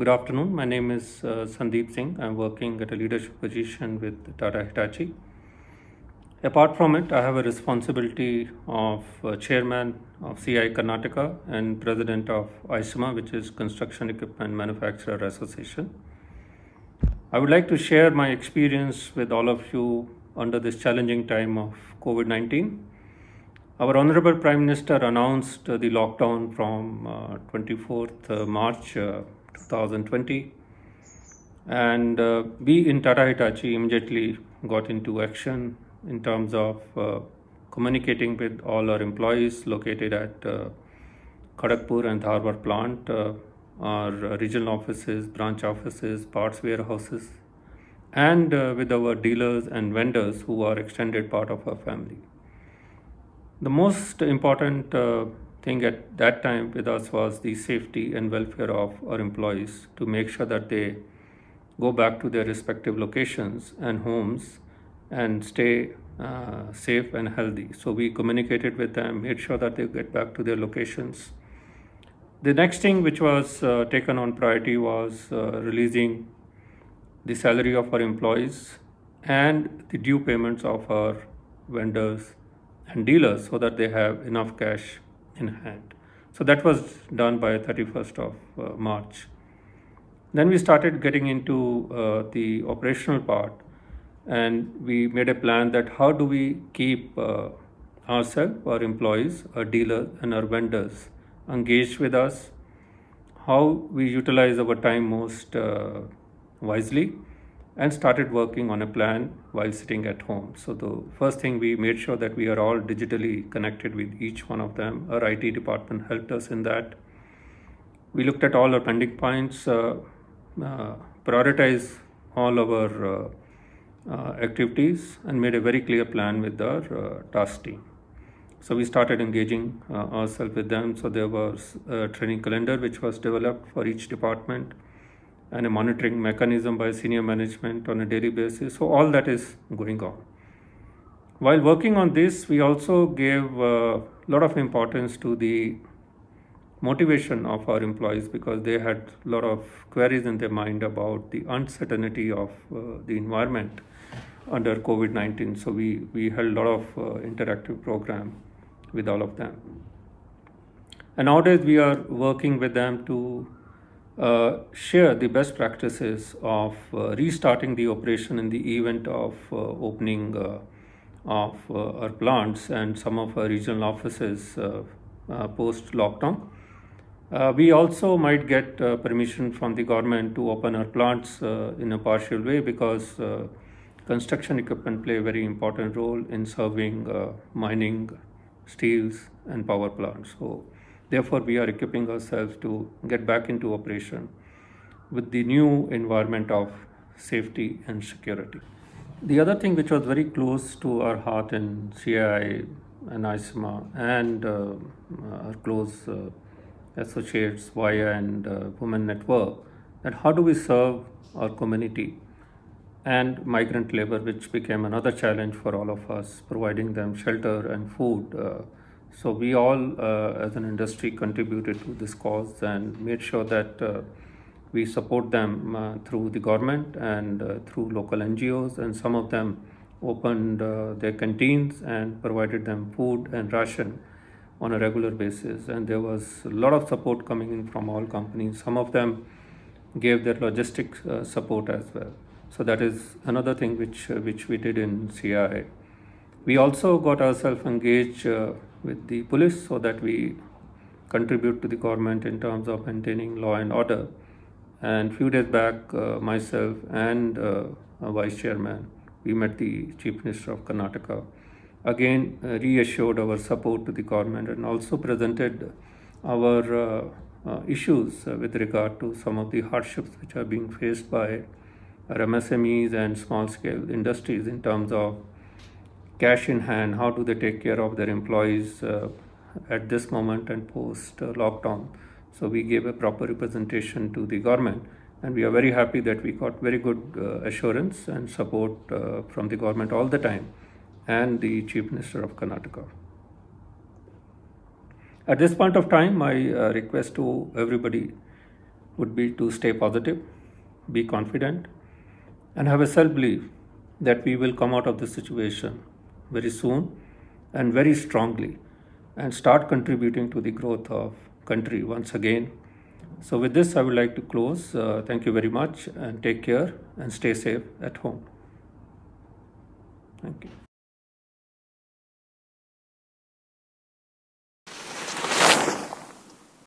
Good afternoon. My name is Sandeep Singh. I'm working at a leadership position with Tata Hitachi. Apart from it, I have a responsibility of chairman of CI Karnataka and president of ISMA, which is Construction Equipment Manufacturer Association. I would like to share my experience with all of you under this challenging time of COVID-19. Our Honorable Prime Minister announced the lockdown from 24th March 2020, and we in Tata Hitachi immediately got into action in terms of communicating with all our employees located at Kharagpur and Dharwad plant, our regional offices, branch offices, parts warehouses, and with our dealers and vendors who are extended part of our family. The most important thing at that time with us was the safety and welfare of our employees, to make sure that they go back to their respective locations and homes and stay safe and healthy. So we communicated with them, made sure that they get back to their locations. The next thing which was taken on priority was releasing the salary of our employees and the due payments of our vendors and dealers, so that they have enough cash in hand. So that was done by 31st of March. Then we started getting into the operational part, and we made a plan that how do we keep ourselves, our employees, our dealers and our vendors engaged with us, how we utilize our time most wisely, and started working on a plan while sitting at home. So the first thing, we made sure that we are all digitally connected with each one of them. Our IT department helped us in that. We looked at all our pending points, prioritize all our activities, and made a very clear plan with our task team. So we started engaging ourselves with them. So there was a training calendar which was developed for each department, and a monitoring mechanism by senior management on a daily basis. So all that is going on. While working on this, we also gave a lot of importance to the motivation of our employees, because they had a lot of queries in their mind about the uncertainty of the environment under COVID-19. So we held a lot of interactive program with all of them. And nowadays we are working with them to share the best practices of restarting the operation in the event of opening of our plants and some of our regional offices post lockdown. We also might get permission from the government to open our plants in a partial way, because construction equipment play a very important role in serving mining, steels and power plants. So therefore, we are equipping ourselves to get back into operation with the new environment of safety and security. The other thing which was very close to our heart in CI and ISMA and our close associates, VIA and Women Network, that how do we serve our community and migrant labor, which became another challenge for all of us, providing them shelter and food. So we all as an industry contributed to this cause and made sure that we support them through the government and through local NGOs, and some of them opened their canteens and provided them food and ration on a regular basis. And there was a lot of support coming in from all companies. Some of them gave their logistics support as well. So that is another thing which we did in CI. We also got ourselves engaged with the police, so that we contribute to the government in terms of maintaining law and order. And few days back, myself and Vice Chairman, we met the Chief Minister of Karnataka. Again, reassured our support to the government, and also presented our issues with regard to some of the hardships which are being faced by our MSMEs and small-scale industries in terms of cash in hand. How do they take care of their employees at this moment and post lockdown? So we gave a proper representation to the government, and we are very happy that we got very good assurance and support from the government all the time, and the Chief Minister of Karnataka. At this point of time, my request to everybody would be to stay positive, be confident, and have a self-belief that we will come out of this situation very soon and very strongly and start contributing to the growth of country once again. So with this, I would like to close. Thank you very much and take care and stay safe at home. Thank you.